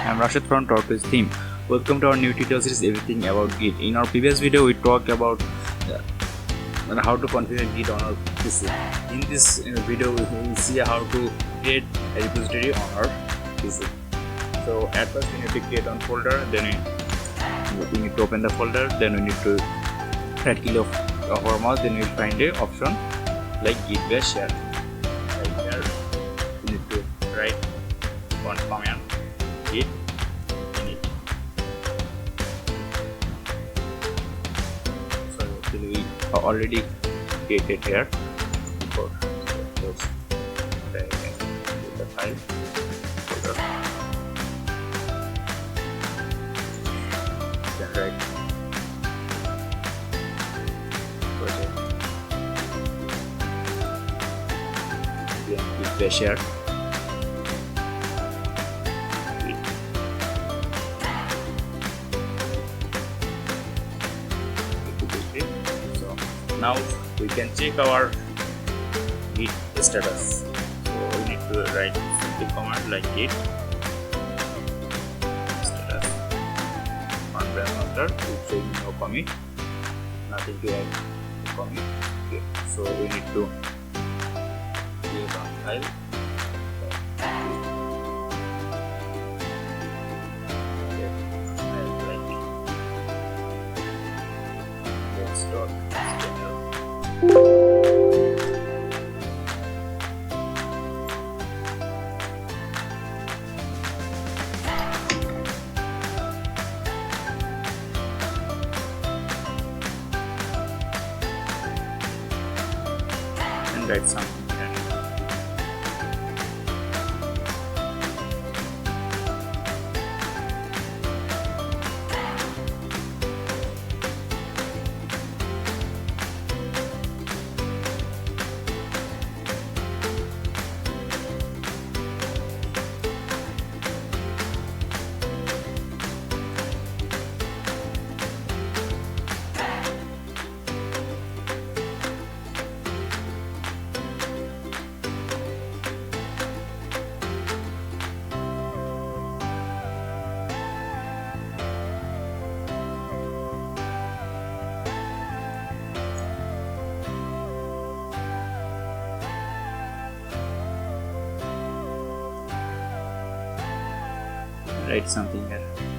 I'm Rashid from Tortoise Theme. Welcome to our new tutorial series Everything About Git. In our previous video, we talked about how to configure Git on our PC. In this video, we will see how to create a repository on our PC. So at first, we need to create one folder. Then we need to open the folder. Then we need to right click of our mouse. Then we will find a option like Git Bash Here. Right here, we need to write one command git init. So we already created here before. So then I can get the file folder. Then write project Git Bash Here. Now we can check our git status. So we need to write simple command like git status on master to say no commit, nothing to add commit. Okay. So we need to create one file. And write something here. Write something here.